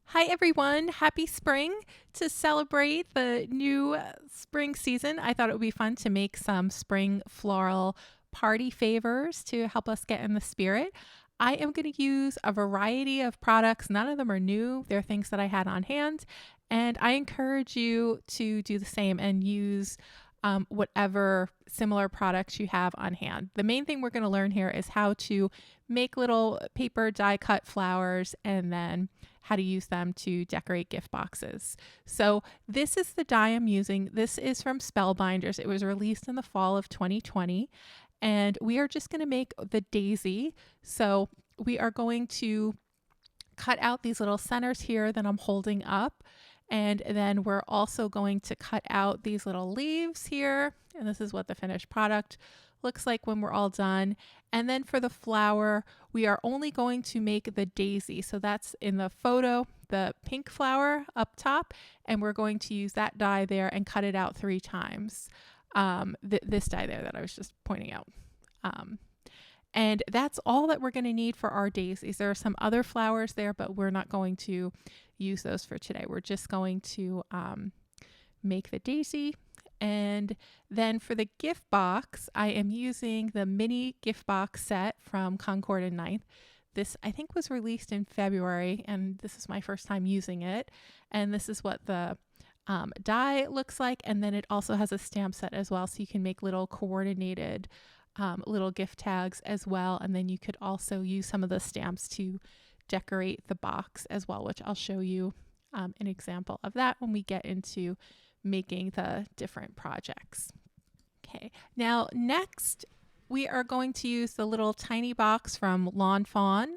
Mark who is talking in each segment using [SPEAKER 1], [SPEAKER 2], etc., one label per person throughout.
[SPEAKER 1] Hi, everyone. Happy spring. To celebrate the new spring season, I thought it would be fun to make some spring floral party favors to help us get in the spirit. I am going to use a variety of products. None of them are new, they're things that I had on hand. And I encourage you to do the same and use whatever similar products you have on hand. The main thing we're going to learn here is how to make little paper die cut flowers and then how to use them to decorate gift boxes. So this is the die I'm using. This is from Spellbinders. It was released in the fall of 2020. And we are just going to make the daisy. So we are going to cut out these little centers here that I'm holding up. And then we're also going to cut out these little leaves here. And this is what the finished product looks like when we're all done. And then for the flower, we are only going to make the daisy. So that's in the photo, the pink flower up top. And we're going to use that die there and cut it out 3 times. This die there that I was just pointing out. And that's all that we're going to need for our daisies. There are some other flowers there, but we're not going to use those for today. We're just going to make the daisy. And then for the gift box, I am using the mini gift box set from Concord Ninth. This, I think, was released in February, and this is my first time using it. And this is what the die looks like. And then it also has a stamp set as well, so you can make little coordinated little gift tags as well. And then you could also use some of the stamps to decorate the box as well, which I'll show you an example of that when we get into making the different projects. Okay, now next we are going to use the little tiny box from Lawn Fawn.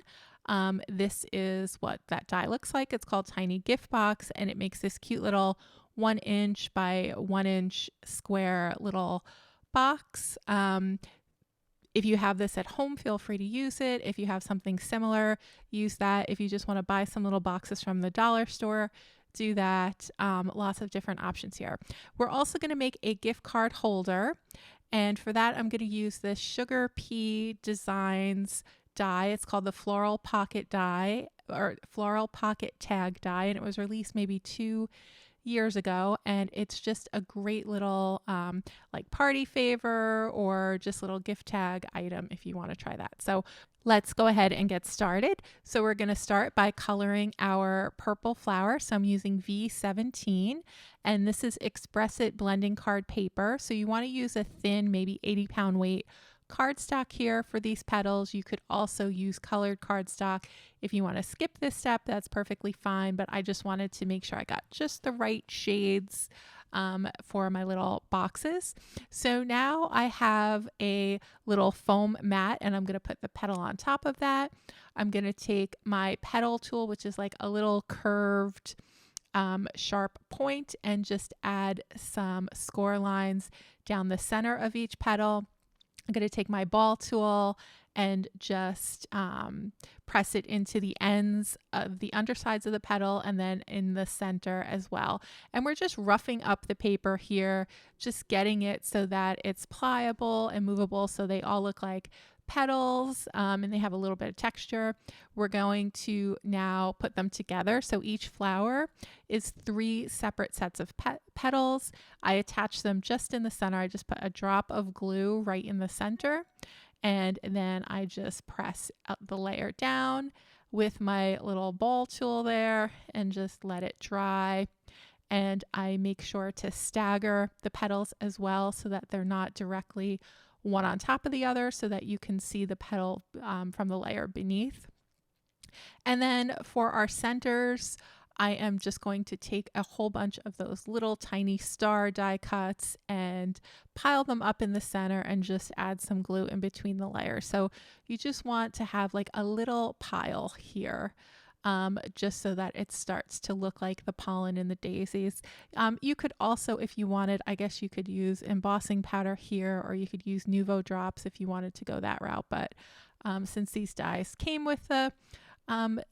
[SPEAKER 1] This is what that die looks like. It's called Tiny Gift Box, and it makes this cute little 1 inch by 1 inch square little box. If you have this at home, feel free to use it. If you have something similar, use that. If you just want to buy some little boxes from the dollar store, do that. Lots of different options here. We're also going to make a gift card holder. And for that, I'm going to use this Sugar Pea Designs die. It's called the Floral Pocket die or Floral Pocket Tag die. And it was released maybe 2 years ago, and it's just a great little like party favor or just little gift tag item if you want to try that. So let's go ahead and get started. So we're going to start by coloring our purple flower. So I'm using V17, and this is Express It blending card paper. So you want to use a thin, maybe 80-pound weight cardstock here for these petals. You could also use colored cardstock. If you want to skip this step, that's perfectly fine, but I just wanted to make sure I got just the right shades for my little boxes. So now I have a little foam mat, and I'm going to put the petal on top of that. I'm going to take my petal tool, which is like a little curved sharp point, and just add some score lines down the center of each petal. I'm going to take my ball tool and just press it into the ends of the undersides of the petal and then in the center as well. And we're just roughing up the paper here, just getting it so that it's pliable and movable so they all look like petals and they have a little bit of texture. We're going to now put them together. So each flower is 3 separate sets of petals. I attach them just in the center. I just put a drop of glue right in the center, and then I just press the layer down with my little ball tool there and just let it dry. And I make sure to stagger the petals as well so that they're not directly one on top of the other, so that you can see the petal from the layer beneath. And then for our centers, I am just going to take a whole bunch of those little tiny star die cuts and pile them up in the center and just add some glue in between the layers. So you just want to have like a little pile here. Just so that it starts to look like the pollen in the daisies. You could also, if you wanted, I guess you could use embossing powder here, or you could use Nouveau drops if you wanted to go that route. But since these dies came with the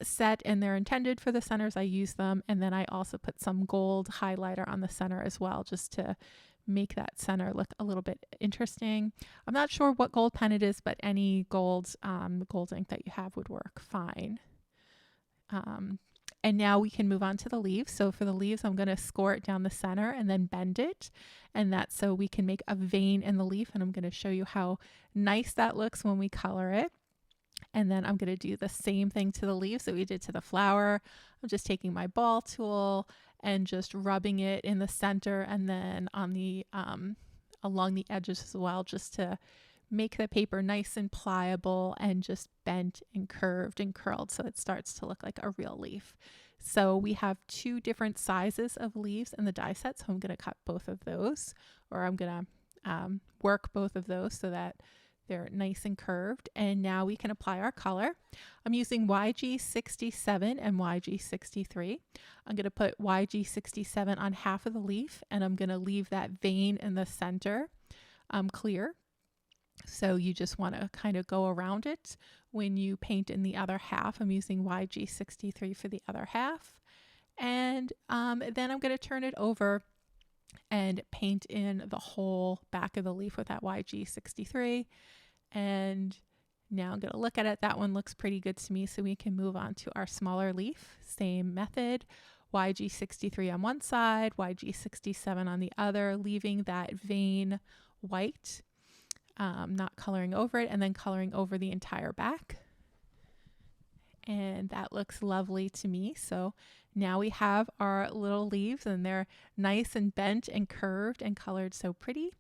[SPEAKER 1] set and they're intended for the centers, I use them. And then I also put some gold highlighter on the center as well, just to make that center look a little bit interesting. I'm not sure what gold pen it is, but any gold ink that you have would work fine. And now we can move on to the leaves. So for the leaves, I'm going to score it down the center and then bend it. And that's so we can make a vein in the leaf. And I'm going to show you how nice that looks when we color it. And then I'm going to do the same thing to the leaves that we did to the flower. I'm just taking my ball tool and just rubbing it in the center and then on the along the edges as well, just to make the paper nice and pliable and just bent and curved and curled so it starts to look like a real leaf. So we have 2 different sizes of leaves in the die set, so I'm going to cut both of those, or I'm going to work both of those so that they're nice and curved. And now we can apply our color. I'm using YG67 and YG63. I'm going to put YG67 on half of the leaf, and I'm going to leave that vein in the center clear. So you just want to kind of go around it when you paint in the other half. I'm using YG63 for the other half. And then I'm going to turn it over and paint in the whole back of the leaf with that YG63. And now I'm going to look at it. That one looks pretty good to me, so we can move on to our smaller leaf. Same method, YG63 on one side, YG67 on the other, leaving that vein white, not coloring over it, and then coloring over the entire back. And that looks lovely to me. So now we have our little leaves, and they're nice and bent and curved and colored so pretty.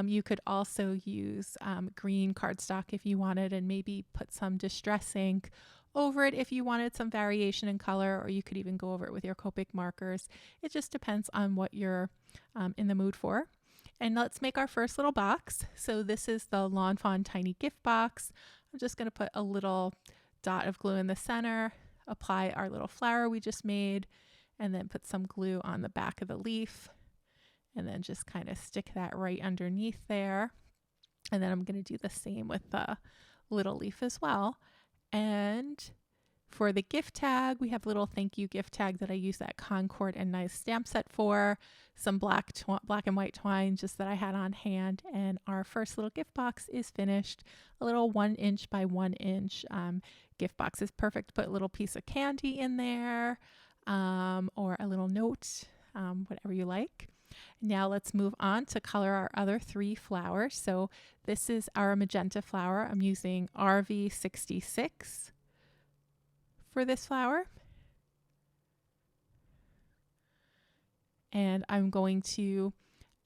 [SPEAKER 1] You could also use green cardstock if you wanted, and maybe put some distress ink over it if you wanted some variation in color, or you could even go over it with your Copic markers. It just depends on what you're in the mood for. And let's make our first little box. So this is the Lawn Fawn Tiny Gift Box. I'm just going to put a little dot of glue in the center, apply our little flower we just made, and then put some glue on the back of the leaf, and then just kind of stick that right underneath there. And then I'm going to do the same with the little leaf as well. And for the gift tag, we have a little thank you gift tag that I use that Concord Ninth stamp set for, some black and white twine just that I had on hand. And our first little gift box is finished. A little 1 inch by 1 inch gift box is perfect to put a little piece of candy in there, or a little note, whatever you like. Now let's move on to color our other 3 flowers. So this is our magenta flower. I'm using RV66 for this flower. And I'm going to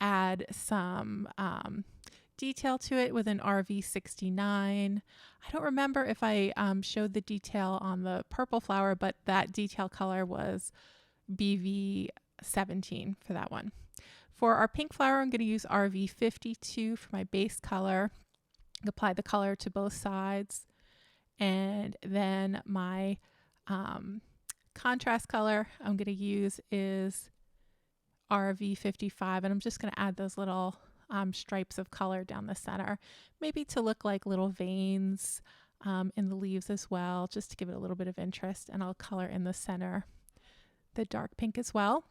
[SPEAKER 1] add some detail to it with an RV69. I don't remember if I showed the detail on the purple flower, but that detail color was BV17 for that one. For our pink flower, I'm going to use RV52 for my base color. Apply the color to both sides. And then my contrast color I'm going to use is RV55. And I'm just going to add those little stripes of color down the center, maybe to look like little veins in the leaves as well, just to give it a little bit of interest. And I'll color in the center the dark pink as well.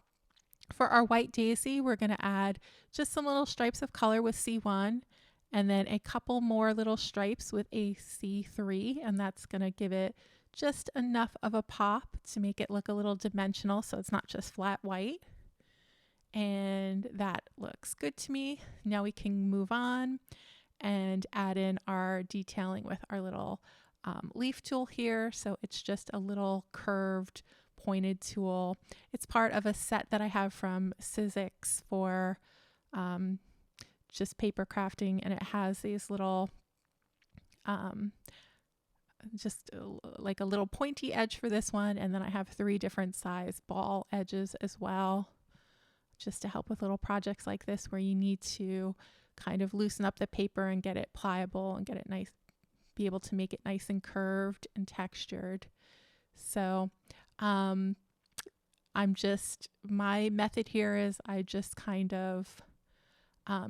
[SPEAKER 1] For our white daisy, we're going to add just some little stripes of color with C1, and then a couple more little stripes with a C3, and that's going to give it just enough of a pop to make it look a little dimensional, so it's not just flat white. And that looks good to me. Now we can move on and add in our detailing with our little leaf tool here. So it's just a little curved pointed tool. It's part of a set that I have from Sizzix for just paper crafting, and it has these little just like a little pointy edge for this one, and then I have 3 different size ball edges as well, just to help with little projects like this where you need to kind of loosen up the paper and get it pliable and get it nice, be able to make it nice and curved and textured. So my method here is I just kind of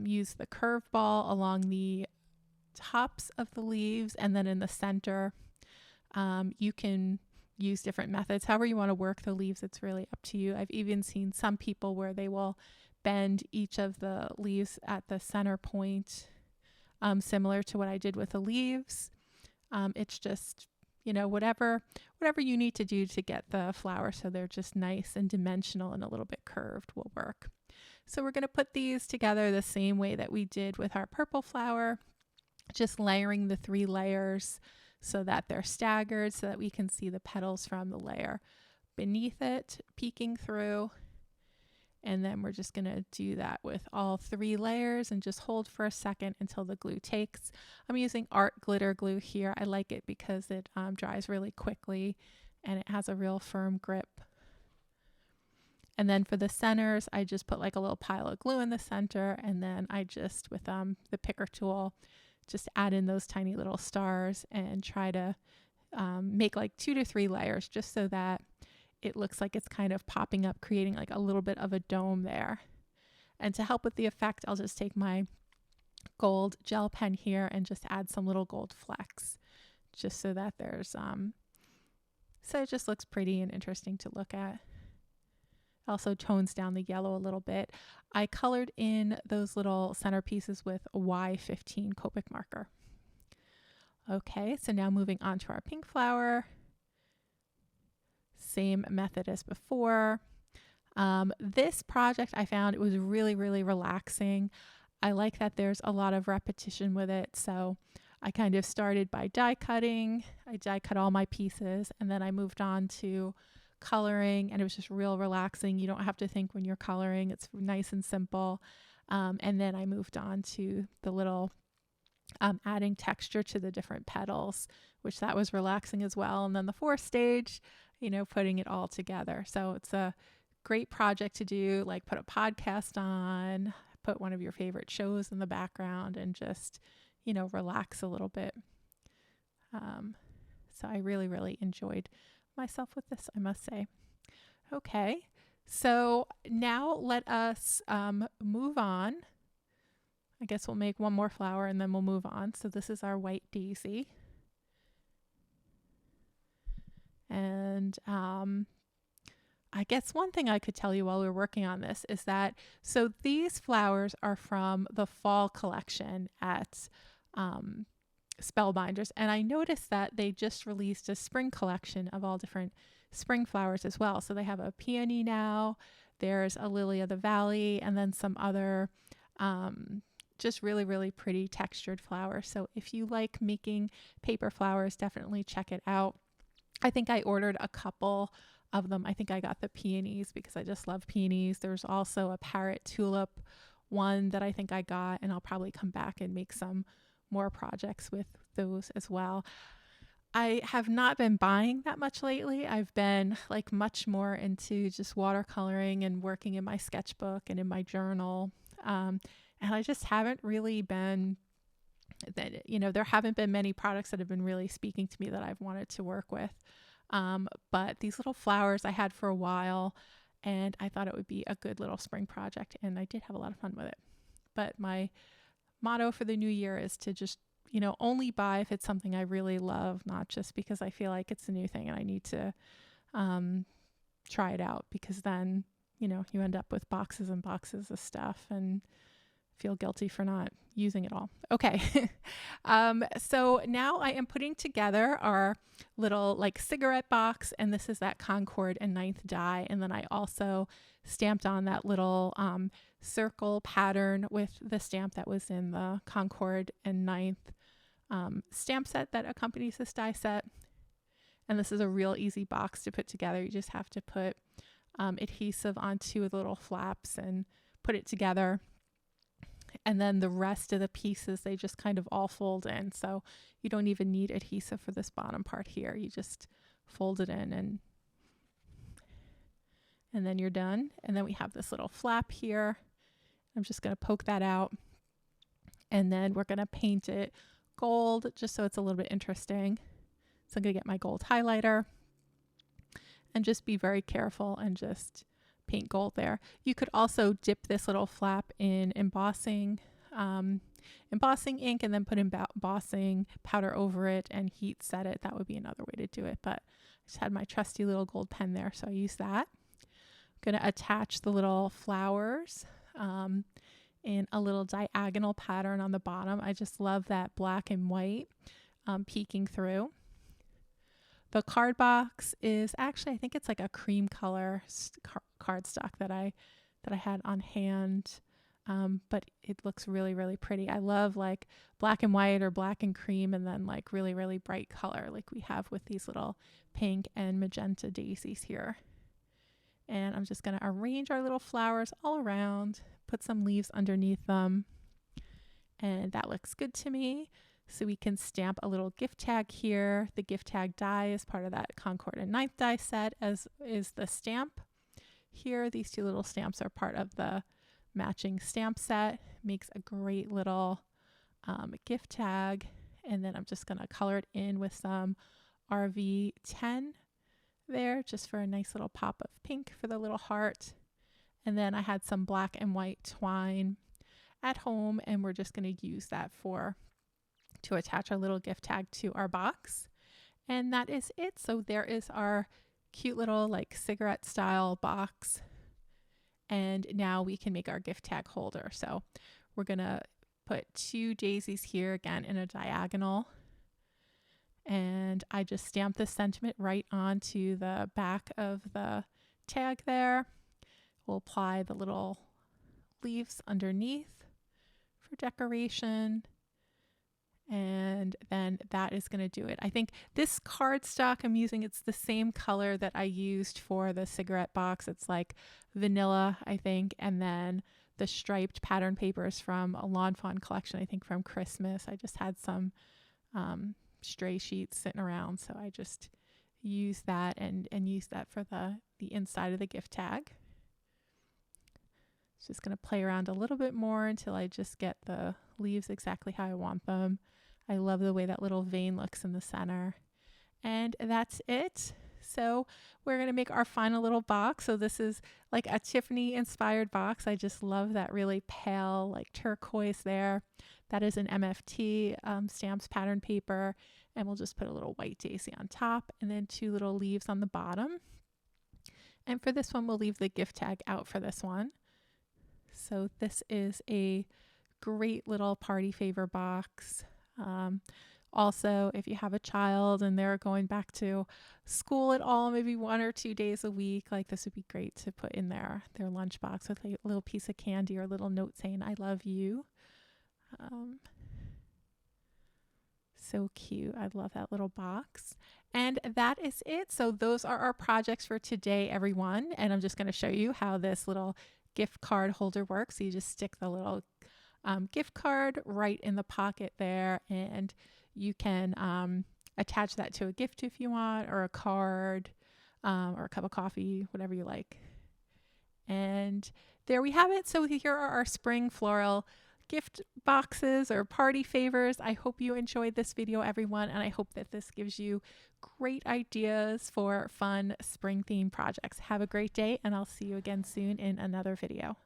[SPEAKER 1] use the curved ball along the tops of the leaves, and then in the center. You can use different methods, however you want to work the leaves. It's really up to you. I've even seen some people where they will bend each of the leaves at the center point, similar to what I did with the leaves. It's just whatever you need to do to get the flowers so they're just nice and dimensional and a little bit curved will work. So we're going to put these together the same way that we did with our purple flower, just layering the 3 layers so that they're staggered so that we can see the petals from the layer beneath it peeking through. And then we're just going to do that with all 3 layers and just hold for a second until the glue takes. I'm using art glitter glue here. I like it because it dries really quickly and it has a real firm grip. And then for the centers, I just put like a little pile of glue in the center, and then I just, with the picker tool, just add in those tiny little stars and try to make like 2 to 3 layers just so that it looks like it's kind of popping up, creating like a little bit of a dome there. And to help with the effect, I'll just take my gold gel pen here and just add some little gold flecks just so that there's, so it just looks pretty and interesting to look at. Also tones down the yellow a little bit. I colored in those little centerpieces with a Y15 Copic marker. Okay, so now moving on to our pink flower. Same method as before. This project I found it was really, really relaxing. I like that there's a lot of repetition with it. So I kind of started by die cutting. I die cut all my pieces, and then I moved on to coloring, and it was just real relaxing. You don't have to think when you're coloring. It's nice and simple. And then I moved on to the little adding texture to the different petals, which that was relaxing as well. And then the 4th stage, putting it all together. So it's a great project to do, like put a podcast on, put one of your favorite shows in the background, and just, relax a little bit. So I really, really enjoyed myself with this, I must say. Okay, so now let us move on. I guess we'll make one more flower and then we'll move on. So this is our white daisy. And I guess one thing I could tell you while we were working on this is that, so these flowers are from the fall collection at Spellbinders. And I noticed that they just released a spring collection of all different spring flowers as well. So they have a peony now, there's a lily of the valley, and then some other just really, really pretty textured flowers. So if you like making paper flowers, definitely check it out. I think I ordered a couple of them. I think I got the peonies because I just love peonies. There's also a parrot tulip one that I think I got, and I'll probably come back and make some more projects with those as well. I have not been buying that much lately. I've been like much more into just watercoloring and working in my sketchbook and in my journal. And I just haven't really been, there haven't been many products that have been really speaking to me that I've wanted to work with. But these little flowers I had for a while, and I thought it would be a good little spring project, and I did have a lot of fun with it. But my motto for the new year is to just, only buy if it's something I really love, not just because I feel like it's a new thing and I need to try it out, because then, you end up with boxes and boxes of stuff and feel guilty for not using it all. Okay. So now I am putting together our little like cigarette box, and this is that Concord and Ninth die. And then I also stamped on that little circle pattern with the stamp that was in the Concord and Ninth stamp set that accompanies this die set. And this is a real easy box to put together. You just have to put adhesive on 2 of the little flaps and put it together. And then the rest of the pieces, they just kind of all fold in. So you don't even need adhesive for this bottom part here. You just fold it in and then you're done. And then we have this little flap here. I'm just going to poke that out. And then we're going to paint it gold just so it's a little bit interesting. So I'm going to get my gold highlighter and just be very careful and just paint gold there. You could also dip this little flap in embossing ink and then put embossing powder over it and heat set it. That would be another way to do it, but I just had my trusty little gold pen there, so I use that. I'm going to attach the little flowers in a little diagonal pattern on the bottom. I just love that black and white peeking through. The card box is actually, I think it's like a cream color cardstock that I had on hand. But it looks really, really pretty. I love like black and white or black and cream, and then like really, really bright color like we have with these little pink and magenta daisies here. And I'm just going to arrange our little flowers all around, put some leaves underneath them. And that looks good to me. So we can stamp a little gift tag here. The gift tag die is part of that Concord Ninth die set, as is the stamp. Here, these two little stamps are part of the matching stamp set. Makes a great little gift tag. And then I'm just going to color it in with some RV10 there, just for a nice little pop of pink for the little heart. And then I had some black and white twine at home, and we're just going to use that to attach our little gift tag to our box. And that is it. So there is our cute little like cigarette style box. And now we can make our gift tag holder. So we're going to put 2 daisies here again in a diagonal. And I just stamped the sentiment right onto the back of the tag there. We'll apply the little leaves underneath for decoration. And then that is going to do it. I think this cardstock I'm using, it's the same color that I used for the cigarette box. It's like vanilla, I think. And then the striped pattern papers from a Lawn Fawn collection, I think from Christmas. I just had some stray sheets sitting around, so I just used that and used that for the inside of the gift tag. Just going to play around a little bit more until I just get the leaves exactly how I want them. I love the way that little vein looks in the center. And that's it. So we're going to make our final little box. So this is like a Tiffany inspired box. I just love that really pale like turquoise there. That is an MFT stamps pattern paper. And we'll just put a little white daisy on top and then 2 little leaves on the bottom. And for this one, we'll leave the gift tag out for this one. So this is a great little party favor box. Also, if you have a child and they're going back to school at all, maybe 1 or 2 days a week, like this would be great to put in their lunchbox with a little piece of candy or a little note saying, "I love you." So cute. I love that little box. And that is it. So those are our projects for today, everyone. And I'm just going to show you how this little gift card holder works. So you just stick the little gift card right in the pocket there, and you can attach that to a gift if you want, or a card, or a cup of coffee, whatever you like. And there we have it. So here are our spring floral gift boxes or party favors. I hope you enjoyed this video, everyone, and I hope that this gives you great ideas for fun spring themed projects. Have a great day, and I'll see you again soon in another video.